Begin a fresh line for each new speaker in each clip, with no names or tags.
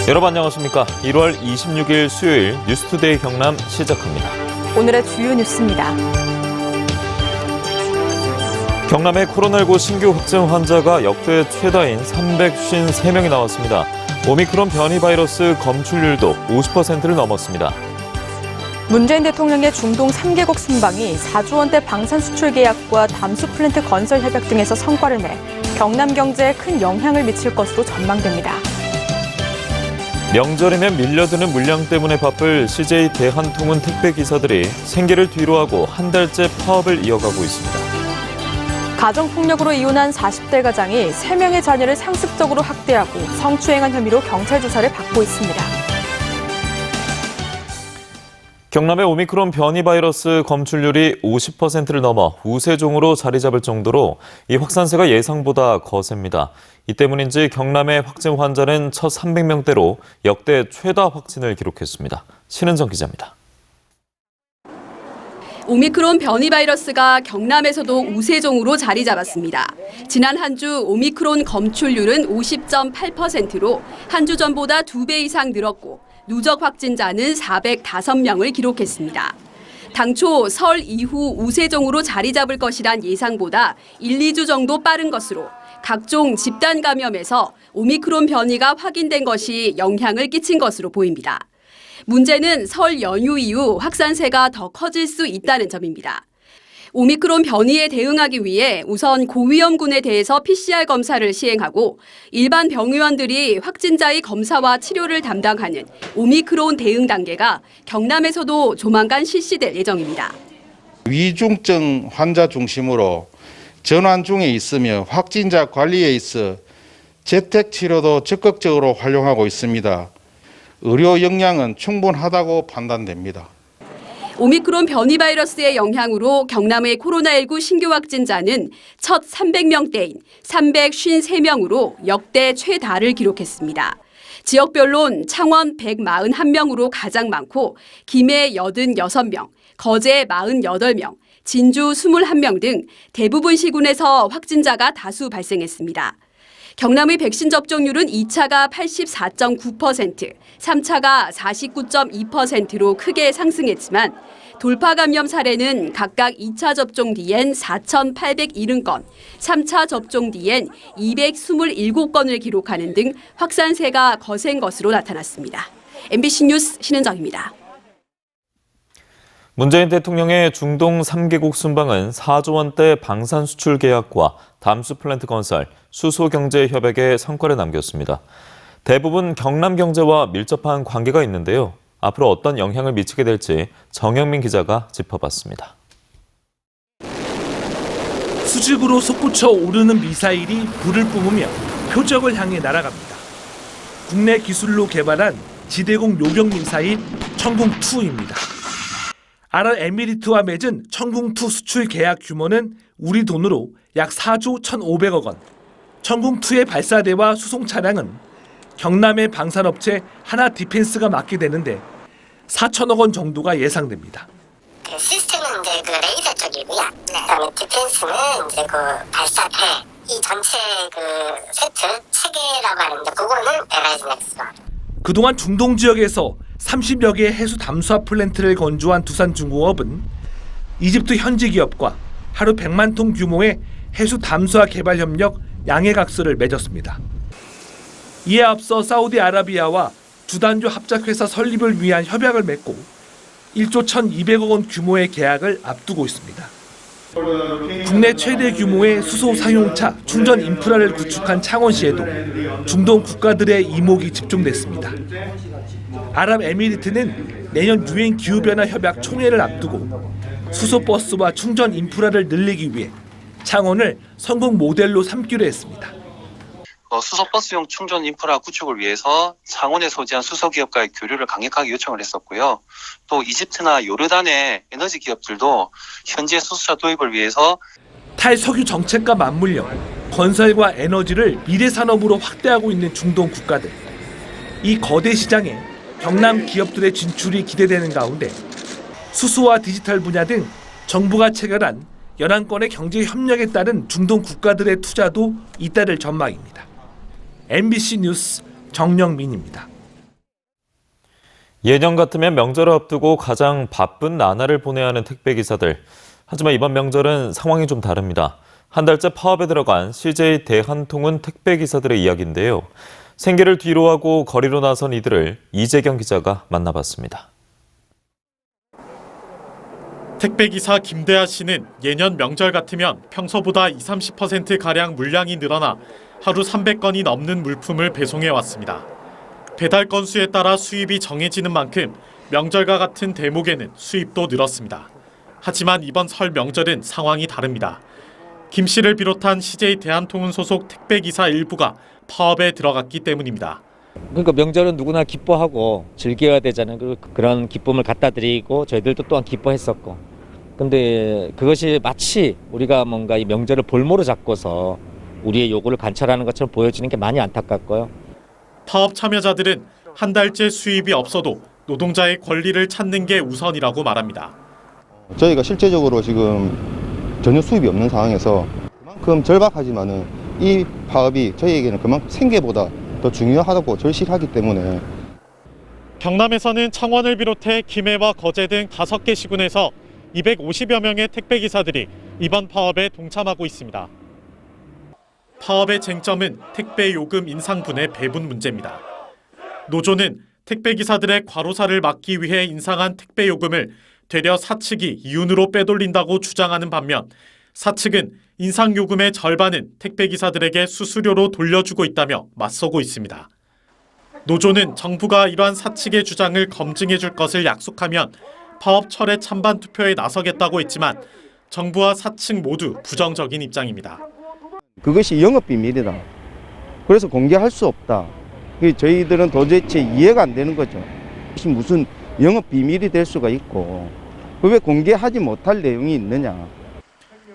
여러분 안녕하십니까? 1월 26일 수요일 뉴스투데이 경남 시작합니다.
오늘의 주요 뉴스입니다.
경남의 코로나19 신규 확진 환자가 역대 최다인 353명이 나왔습니다. 오미크론 변이 바이러스 검출률도 50%를 넘었습니다.
문재인 대통령의 중동 3개국 순방이 4조 원대 방산 수출 계약과 담수 플랜트 건설 협약 등에서 성과를 내 경남 경제에 큰 영향을 미칠 것으로 전망됩니다.
명절이면 밀려드는 물량 때문에 바쁠 CJ 대한통운 택배 기사들이 생계를 뒤로하고 한 달째 파업을 이어가고 있습니다.
가정폭력으로 이혼한 40대 가장이 3명의 자녀를 상습적으로 학대하고 성추행한 혐의로 경찰 조사를 받고 있습니다.
경남의 오미크론 변이 바이러스 검출률이 50%를 넘어 우세종으로 자리 잡을 정도로 이 확산세가 예상보다 거셉니다. 이 때문인지 경남의 확진 환자는 첫 300명대로 역대 최다 확진을 기록했습니다. 신은정 기자입니다.
오미크론 변이 바이러스가 경남에서도 우세종으로 자리 잡았습니다. 지난 한 주 오미크론 검출률은 50.8%로 한 주 전보다 2배 이상 늘었고 누적 확진자는 405명을 기록했습니다. 당초 설 이후 우세종으로 자리 잡을 것이란 예상보다 1, 2주 정도 빠른 것으로 각종 집단 감염에서 오미크론 변이가 확인된 것이 영향을 끼친 것으로 보입니다. 문제는 설 연휴 이후 확산세가 더 커질 수 있다는 점입니다. 오미크론 변이에 대응하기 위해 우선 고위험군에 대해서 PCR 검사를 시행하고 일반 병의원들이 확진자의 검사와 치료를 담당하는 오미크론 대응 단계가 경남에서도 조만간 실시될 예정입니다.
위중증 환자 중심으로 전환 중에 있으며 확진자 관리에 있어 재택 치료도 적극적으로 활용하고 있습니다. 의료 역량은 충분하다고 판단됩니다.
오미크론 변이 바이러스의 영향으로 경남의 코로나19 신규 확진자는 첫 300명대인 353명으로 역대 최다를 기록했습니다. 지역별론 창원 141명으로 가장 많고 김해 86명, 거제 48명, 진주 21명 등 대부분 시군에서 확진자가 다수 발생했습니다. 경남의 백신 접종률은 2차가 84.9%, 3차가 49.2%로 크게 상승했지만 돌파 감염 사례는 각각 2차 접종 뒤엔 4,870건, 3차 접종 뒤엔 227건을 기록하는 등 확산세가 거센 것으로 나타났습니다. MBC 뉴스 신은정입니다.
문재인 대통령의 중동 3개국 순방은 4조 원대 방산 수출 계약과 담수 플랜트 건설, 수소 경제 협약에 성과를 남겼습니다. 대부분 경남 경제와 밀접한 관계가 있는데요. 앞으로 어떤 영향을 미치게 될지 정영민 기자가 짚어봤습니다.
수직으로 솟구쳐 오르는 미사일이 불을 뿜으며 표적을 향해 날아갑니다. 국내 기술로 개발한 지대공 요격 미사일 천궁2입니다. 아랍에미리트와 맺은 천궁2 수출 계약 규모는 우리 돈으로 약 4조 1,500억 원. 천궁2의 발사대와 수송 차량은 경남의 방산업체 하나디펜스가 맡게 되는데 4천억 원 정도가 예상됩니다.
그 시스템은 이제 그 레이더 쪽이고요. 그다음에 디펜스는 이제 그 발사대 이 전체 그 세트 체계라고 하는데 그거는 LIG넥스가.
그동안 중동 지역에서 30여 개의 해수 담수화 플랜트를 건조한 두산중공업은 이집트 현지 기업과 하루 100만 톤 규모의 해수 담수화 개발 협력 양해각서를 맺었습니다. 이에 앞서 사우디아라비아와 두단조 합작회사 설립을 위한 협약을 맺고 1조 1,200억 원 규모의 계약을 앞두고 있습니다. 국내 최대 규모의 수소 상용차 충전 인프라를 구축한 창원시에도 중동 국가들의 이목이 집중됐습니다. 아랍에미리트는 내년 유엔 기후변화 협약 총회를 앞두고 수소버스와 충전 인프라를 늘리기 위해 창원을 성공 모델로 삼기로 했습니다.
수소버스용 충전 인프라 구축을 위해서 창원에 소재한 수소기업과의 교류를 강력하게 요청을 했었고요. 또 이집트나 요르단의 에너지 기업들도 현지의 수소차 도입을 위해서
탈석유 정책과 맞물려 건설과 에너지를 미래 산업으로 확대하고 있는 중동 국가들. 이 거대 시장에 경남 기업들의 진출이 기대되는 가운데 수소와 디지털 분야 등 정부가 체결한 연안권의 경제 협력에 따른 중동 국가들의 투자도 잇따를 전망입니다. MBC 뉴스 정영민입니다.
예년 같으면 명절을 앞두고 가장 바쁜 나날을 보내야 하는 택배기사들. 하지만 이번 명절은 상황이 좀 다릅니다. 한 달째 파업에 들어간 CJ 대한통운 택배기사들의 이야기인데요. 생계를 뒤로하고 거리로 나선 이들을 이재경 기자가 만나봤습니다.
택배기사 김대하 씨는 예년 명절 같으면 평소보다 20-30%가량 물량이 늘어나 하루 300건이 넘는 물품을 배송해 왔습니다. 배달 건수에 따라 수입이 정해지는 만큼 명절과 같은 대목에는 수입도 늘었습니다. 하지만 이번 설 명절은 상황이 다릅니다. 김 씨를 비롯한 CJ 대한통운 소속 택배기사 일부가 파업에 들어갔기 때문입니다.
그러니까 명절은 누구나 기뻐하고 즐겨야 되잖아요. 그런 기쁨을 갖다 드리고 저희들도 또한 기뻐했었고. 근데 그것이 마치 우리가 뭔가 이 명절을 볼모로 잡고서 우리의 요구를 관철하는 것처럼 보여지는 게 많이 안타깝고요.
파업 참여자들은 한 달째 수입이 없어도 노동자의 권리를 찾는 게 우선이라고 말합니다.
저희가 실제적으로 지금 전혀 수입이 없는 상황에서 그만큼 절박하지만은 이 파업이 저희에게는 그만큼 생계보다 더 중요하다고 절실하기 때문에.
경남에서는 창원을 비롯해 김해와 거제 등 5개 시군에서 250여 명의 택배기사들이 이번 파업에 동참하고 있습니다. 파업의 쟁점은 택배 요금 인상분의 배분 문제입니다. 노조는 택배기사들의 과로사를 막기 위해 인상한 택배 요금을 되려 사측이 이윤으로 빼돌린다고 주장하는 반면 사측은 인상 요금의 절반은 택배기사들에게 수수료로 돌려주고 있다며 맞서고 있습니다. 노조는 정부가 이러한 사측의 주장을 검증해 줄 것을 약속하면 파업 철회 찬반 투표에 나서겠다고 했지만 정부와 사측 모두 부정적인 입장입니다.
그것이 영업비밀이다. 그래서 공개할 수 없다. 저희들은 도대체 이해가 안 되는 거죠. 무슨 영업비밀이 될 수가 있고 왜 공개하지 못할 내용이 있느냐.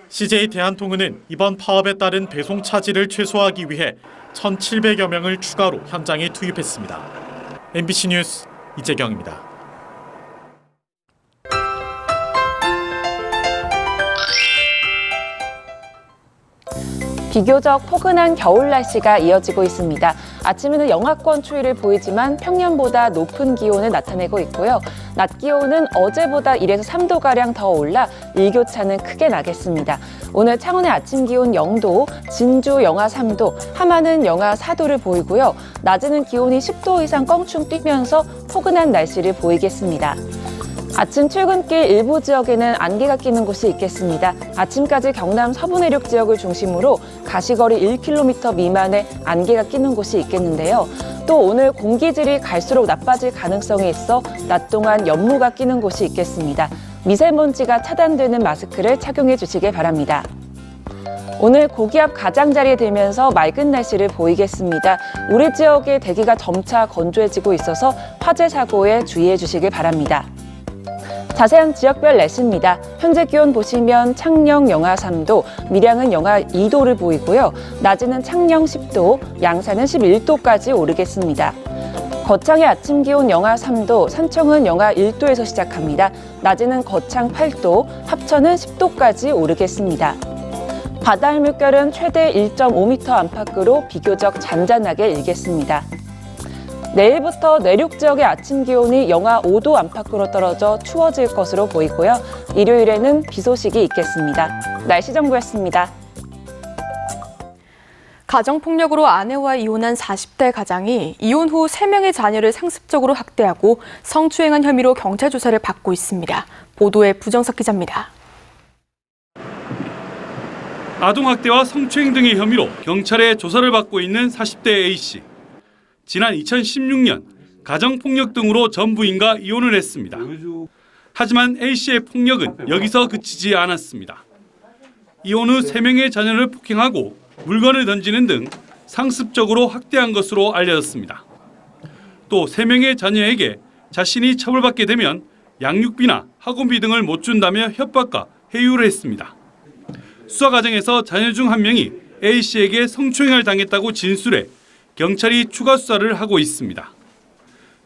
CJ 대한통운은 이번 파업에 따른 배송 차질을 최소화하기 위해 1,700여 명을 추가로 현장에 투입했습니다. MBC 뉴스 이재경입니다.
비교적 포근한 겨울 날씨가 이어지고 있습니다. 아침에는 영하권 추위를 보이지만 평년보다 높은 기온을 나타내고 있고요. 낮 기온은 어제보다 1에서 3도가량 더 올라 일교차는 크게 나겠습니다. 오늘 창원의 아침 기온 0도, 진주 영하 3도, 함안은 영하 4도를 보이고요. 낮에는 기온이 10도 이상 껑충 뛰면서 포근한 날씨를 보이겠습니다. 아침 출근길 일부 지역에는 안개가 끼는 곳이 있겠습니다. 아침까지 경남 서부 내륙 지역을 중심으로 가시거리 1km 미만의 안개가 끼는 곳이 있겠는데요. 또 오늘 공기질이 갈수록 나빠질 가능성이 있어 낮 동안 연무가 끼는 곳이 있겠습니다. 미세먼지가 차단되는 마스크를 착용해 주시길 바랍니다. 오늘 고기압 가장자리에 들면서 맑은 날씨를 보이겠습니다. 우리 지역의 대기가 점차 건조해지고 있어서 화재 사고에 주의해 주시길 바랍니다. 자세한 지역별 날씨입니다. 현재 기온 보시면 창녕 영하 3도, 밀양은 영하 2도를 보이고요. 낮에는 창녕 10도, 양산은 11도까지 오르겠습니다. 거창의 아침 기온 영하 3도, 산청은 영하 1도에서 시작합니다. 낮에는 거창 8도, 합천은 10도까지 오르겠습니다. 바다의 물결은 최대 1.5m 안팎으로 비교적 잔잔하게 일겠습니다. 내일부터 내륙 지역의 아침 기온이 영하 5도 안팎으로 떨어져 추워질 것으로 보이고요. 일요일에는 비 소식이 있겠습니다. 날씨 정보였습니다.
가정폭력으로 아내와 이혼한 40대 가장이 이혼 후 3명의 자녀를 상습적으로 학대하고 성추행한 혐의로 경찰 조사를 받고 있습니다. 보도에 부정석 기자입니다.
아동학대와 성추행 등의 혐의로 경찰의 조사를 받고 있는 40대 A씨. 지난 2016년 가정폭력 등으로 전 부인과 이혼을 했습니다. 하지만 A씨의 폭력은 여기서 그치지 않았습니다. 이혼 후 3명의 자녀를 폭행하고 물건을 던지는 등 상습적으로 학대한 것으로 알려졌습니다. 또 3명의 자녀에게 자신이 처벌받게 되면 양육비나 학원비 등을 못 준다며 협박과 해유를 했습니다. 수사 과정에서 자녀 중 1명이 A씨에게 성추행을 당했다고 진술해 경찰이 추가 수사를 하고 있습니다.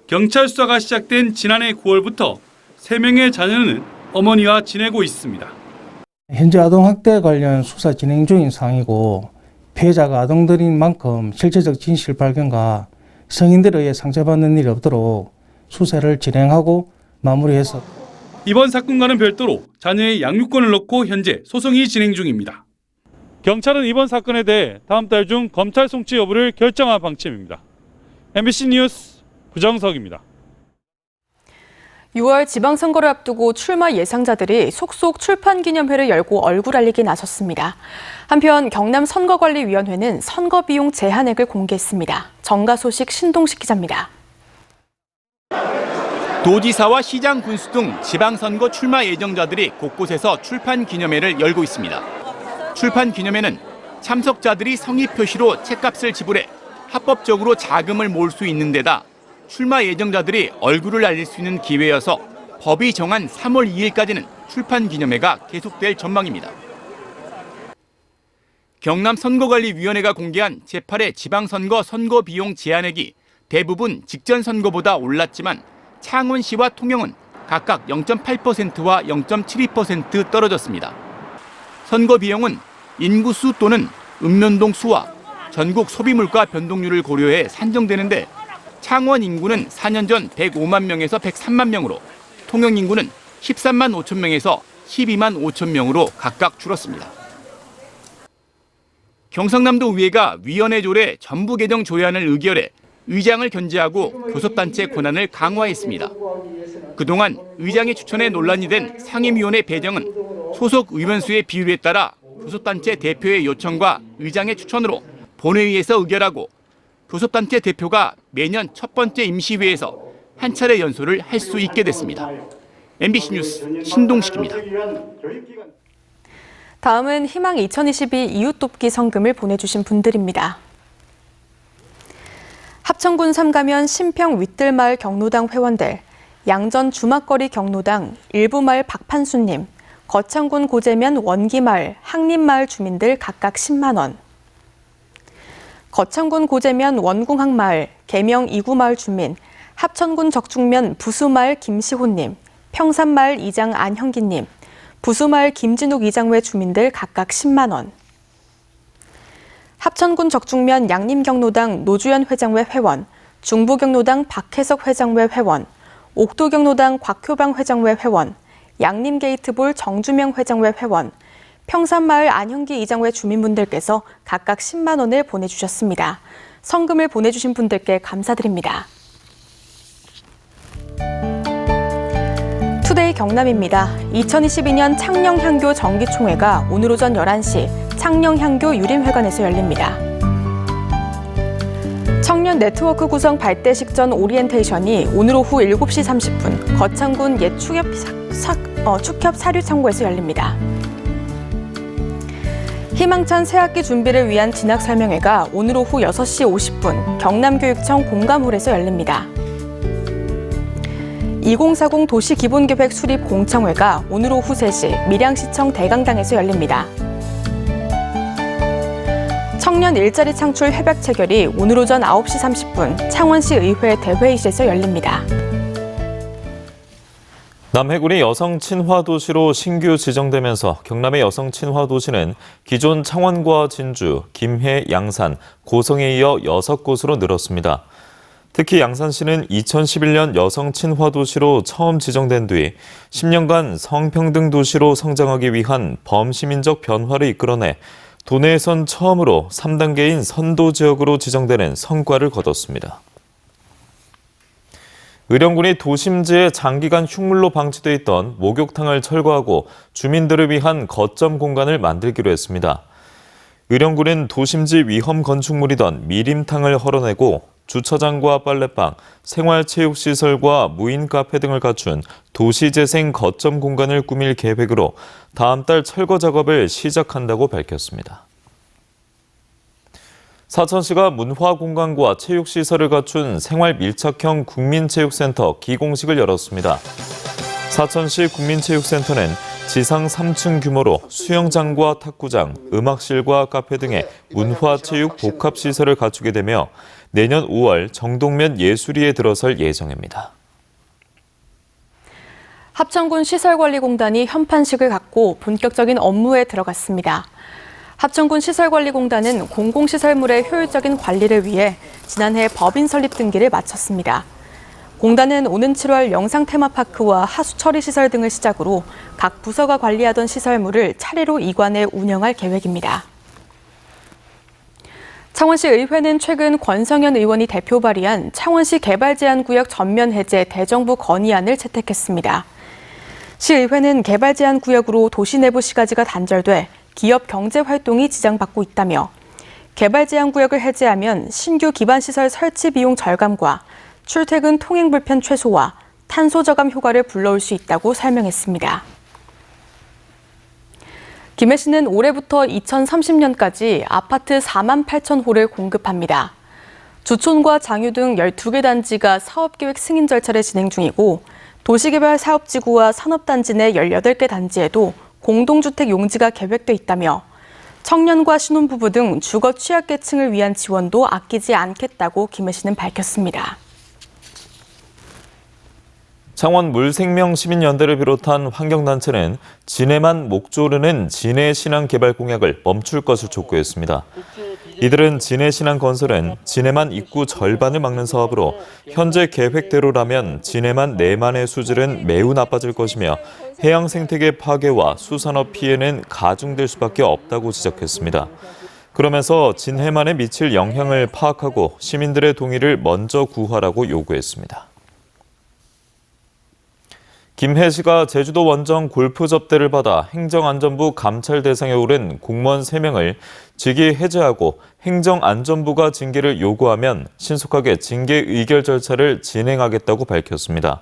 경찰 수사가 시작된 지난해 9월부터 3명의 자녀는 어머니와 지내고 있습니다.
현재 아동학대 관련 수사 진행 중인 상황이고 피해자가 아동들인 만큼 실체적 진실 발견과 성인들에 의해 상처받는 일이 없도록 수사를 진행하고 마무리해서
이번 사건과는 별도로 자녀의 양육권을 넣고 현재 소송이 진행 중입니다. 경찰은 이번 사건에 대해 다음 달 중 검찰 송치 여부를 결정할 방침입니다. MBC 뉴스 부정석입니다.
6월 지방선거를 앞두고 출마 예상자들이 속속 출판기념회를 열고 얼굴 알리기 나섰습니다. 한편 경남선거관리위원회는 선거비용 제한액을 공개했습니다. 정가 소식 신동식 기자입니다.
도지사와 시장 군수 등 지방선거 출마 예정자들이 곳곳에서 출판기념회를 열고 있습니다. 출판기념회는 참석자들이 성의 표시로 책값을 지불해 합법적으로 자금을 모을 수 있는 데다 출마 예정자들이 얼굴을 알릴 수 있는 기회여서 법이 정한 3월 2일까지는 출판기념회가 계속될 전망입니다. 경남선거관리위원회가 공개한 제8회 지방선거 선거비용 제한액이 대부분 직전 선거보다 올랐지만 창원시와 통영은 각각 0.8%와 0.72% 떨어졌습니다. 선거비용은 인구수 또는 읍면동 수와 전국 소비물가 변동률을 고려해 산정되는데 창원 인구는 4년 전 105만 명에서 103만 명으로 통영 인구는 13만 5천 명에서 12만 5천 명으로 각각 줄었습니다. 경상남도 의회가 위원회 조례 전부 개정 조례안을 의결해 의장을 견제하고 교섭단체 권한을 강화했습니다. 그동안 의장의 추천에 논란이 된 상임위원회 배정은 소속 의원수의 비율에 따라 교섭단체 대표의 요청과 의장의 추천으로 본회의에서 의결하고 교섭단체 대표가 매년 첫 번째 임시회에서 한 차례 연설을 할 수 있게 됐습니다. MBC 뉴스 신동식입니다.
다음은 희망 2022 이웃 돕기 성금을 보내주신 분들입니다. 합천군 삼가면 신평 윗들마을 경로당 회원들, 양전 주막거리 경로당 일부마을 박판수님, 거창군 고재면 원기마을, 항림마을 주민들 각각 10만 원. 거창군 고재면 원궁항마을, 계명 2구마을 주민, 합천군 적중면 부수마을 김시호님, 평산마을 이장 안형기님, 부수마을 김진욱 이장회 주민들 각각 10만 원. 합천군 적중면 양림경로당 노주연 회장회 회원, 중부경로당 박혜석 회장회 회원, 옥도경로당 곽효방 회장회 회원, 양림게이트볼 정주명 회장회 회원, 평산마을 안형기 이장회 주민분들께서 각각 10만 원을 보내주셨습니다. 성금을 보내주신 분들께 감사드립니다. 투데이 경남입니다. 2022년 창녕향교 정기총회가 오늘 오전 11시 창녕향교 유림회관에서 열립니다. 청년 네트워크 구성 발대식 전 오리엔테이션이 오늘 오후 7시 30분 거창군 옛 축협 사료창고에서 열립니다. 희망찬 새학기 준비를 위한 진학 설명회가 오늘 오후 6시 50분 경남교육청 공감홀에서 열립니다. 2040 도시기본계획 수립 공청회가 오늘 오후 3시 밀양시청 대강당에서 열립니다. 청년 일자리 창출 협약 체결이 오늘 오전 9시 30분 창원시 의회 대회의실에서 열립니다.
남해군이 여성 친화 도시로 신규 지정되면서 경남의 여성 친화 도시는 기존 창원과 진주, 김해, 양산, 고성에 이어 6곳으로 늘었습니다. 특히 양산시는 2011년 여성 친화 도시로 처음 지정된 뒤 10년간 성평등 도시로 성장하기 위한 범시민적 변화를 이끌어내 도내에선 처음으로 3단계인 선도 지역으로 지정되는 성과를 거뒀습니다. 의령군이 도심지에 장기간 흉물로 방치돼 있던 목욕탕을 철거하고 주민들을 위한 거점 공간을 만들기로 했습니다. 의령군은 도심지 위험 건축물이던 미림탕을 헐어내고 주차장과 빨래방, 생활체육시설과 무인 카페 등을 갖춘 도시재생 거점 공간을 꾸밀 계획으로 다음 달 철거 작업을 시작한다고 밝혔습니다. 사천시가 문화공간과 체육시설을 갖춘 생활밀착형 국민체육센터 기공식을 열었습니다. 사천시 국민체육센터는 지상 3층 규모로 수영장과 탁구장, 음악실과 카페 등의 문화체육 복합시설을 갖추게 되며 내년 5월 정동면 예술이에 들어설 예정입니다.
합천군 시설관리공단이 현판식을 갖고 본격적인 업무에 들어갔습니다. 합천군 시설관리공단은 공공시설물의 효율적인 관리를 위해 지난해 법인 설립 등기를 마쳤습니다. 공단은 오는 7월 영상 테마파크와 하수 처리 시설 등을 시작으로 각 부서가 관리하던 시설물을 차례로 이관해 운영할 계획입니다. 창원시 의회는 최근 권성현 의원이 대표 발의한 창원시 개발제한구역 전면 해제 대정부 건의안을 채택했습니다. 시의회는 개발제한구역으로 도시 내부 시가지가 단절돼 기업 경제 활동이 지장받고 있다며 개발제한구역을 해제하면 신규 기반시설 설치 비용 절감과 출퇴근 통행 불편 최소와 탄소 저감 효과를 불러올 수 있다고 설명했습니다. 김해시는 올해부터 2030년까지 아파트 4만 8천 호를 공급합니다. 주촌과 장유 등 12개 단지가 사업계획 승인 절차를 진행 중이고 도시개발 사업지구와 산업단지 내 18개 단지에도 공동주택 용지가 계획돼 있다며 청년과 신혼부부 등 주거 취약계층을 위한 지원도 아끼지 않겠다고 김해시는 밝혔습니다.
창원 물생명시민연대를 비롯한 환경단체는 진해만 목조르는 진해신항 개발 공약을 멈출 것을 촉구했습니다. 이들은 진해신항건설은 진해만 입구 절반을 막는 사업으로 현재 계획대로라면 진해만 내만의 수질은 매우 나빠질 것이며 해양 생태계 파괴와 수산업 피해는 가중될 수밖에 없다고 지적했습니다. 그러면서 진해만에 미칠 영향을 파악하고 시민들의 동의를 먼저 구하라고 요구했습니다. 김해시가 제주도 원정 골프 접대를 받아 행정안전부 감찰 대상에 오른 공무원 3명을 직위 해제하고 행정안전부가 징계를 요구하면 신속하게 징계 의결 절차를 진행하겠다고 밝혔습니다.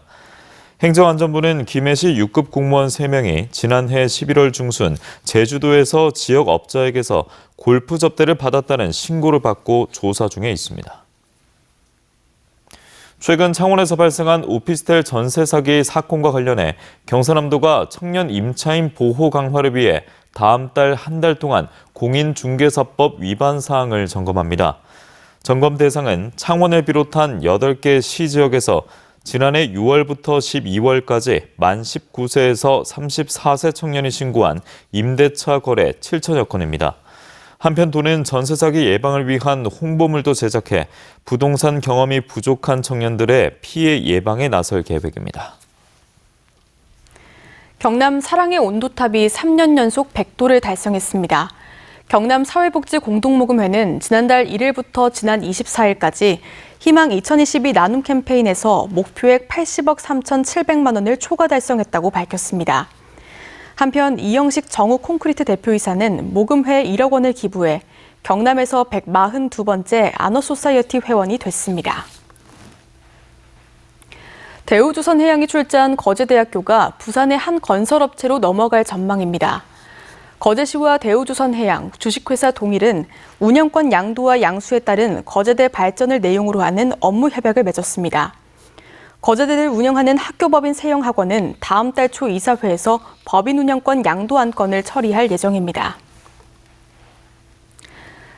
행정안전부는 김해시 6급 공무원 3명이 지난해 11월 중순 제주도에서 지역 업자에게서 골프 접대를 받았다는 신고를 받고 조사 중에 있습니다. 최근 창원에서 발생한 오피스텔 전세 사기 사건과 관련해 경사남도가 청년 임차인 보호 강화를 위해 다음 달 한 달 동안 공인중개사법 위반 사항을 점검합니다. 점검 대상은 창원을 비롯한 8개 시지역에서 지난해 6월부터 12월까지 만 19세에서 34세 청년이 신고한 임대차 거래 7천여 건입니다. 한편 도는 전세 사기 예방을 위한 홍보물도 제작해 부동산 경험이 부족한 청년들의 피해 예방에 나설 계획입니다.
경남 사랑의 온도탑이 3년 연속 100도를 달성했습니다. 경남 사회복지공동모금회는 지난달 1일부터 지난 24일까지 희망 2022 나눔 캠페인에서 목표액 80억 3,700만 원을 초과 달성했다고 밝혔습니다. 한편 이영식 정우 콘크리트 대표이사는 모금회에 1억 원을 기부해 경남에서 142번째 아너소사이어티 회원이 됐습니다. 대우조선해양이 출자한 거제대학교가 부산의 한 건설업체로 넘어갈 전망입니다. 거제시와 대우조선해양, 주식회사 동일은 운영권 양도와 양수에 따른 거제대 발전을 내용으로 하는 업무 협약을 맺었습니다. 거제대를 운영하는 학교법인 세영학원은 다음 달 초 이사회에서 법인 운영권 양도 안건을 처리할 예정입니다.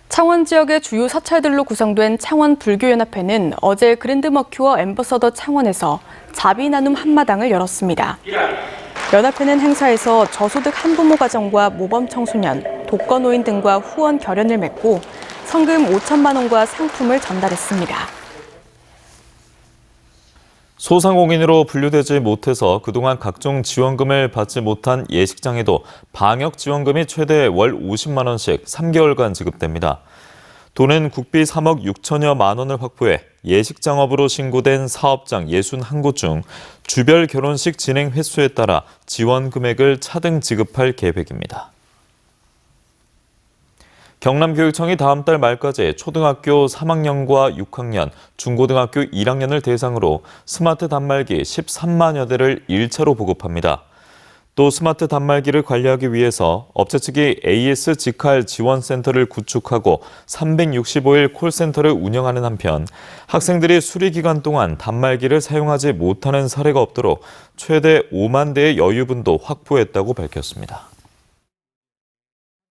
창원 지역의 주요 사찰들로 구성된 창원불교연합회는 어제 그랜드머큐어 앰버서더 창원에서 자비 나눔 한마당을 열었습니다. 연합회는 행사에서 저소득 한부모 가정과 모범 청소년, 독거노인 등과 후원 결연을 맺고 성금 5천만 원과 상품을 전달했습니다.
소상공인으로 분류되지 못해서 그동안 각종 지원금을 받지 못한 예식장에도 방역지원금이 최대 월 50만 원씩 3개월간 지급됩니다. 도는 국비 3억 6천여만 원을 확보해 예식장업으로 신고된 사업장 61곳 중 주별 결혼식 진행 횟수에 따라 지원 금액을 차등 지급할 계획입니다. 경남교육청이 다음 달 말까지 초등학교 3학년과 6학년, 중고등학교 1학년을 대상으로 스마트 단말기 13만여 대를 1차로 보급합니다. 또 스마트 단말기를 관리하기 위해서 업체 측이 AS 직할 지원센터를 구축하고 365일 콜센터를 운영하는 한편 학생들이 수리 기간 동안 단말기를 사용하지 못하는 사례가 없도록 최대 5만 대의 여유분도 확보했다고 밝혔습니다.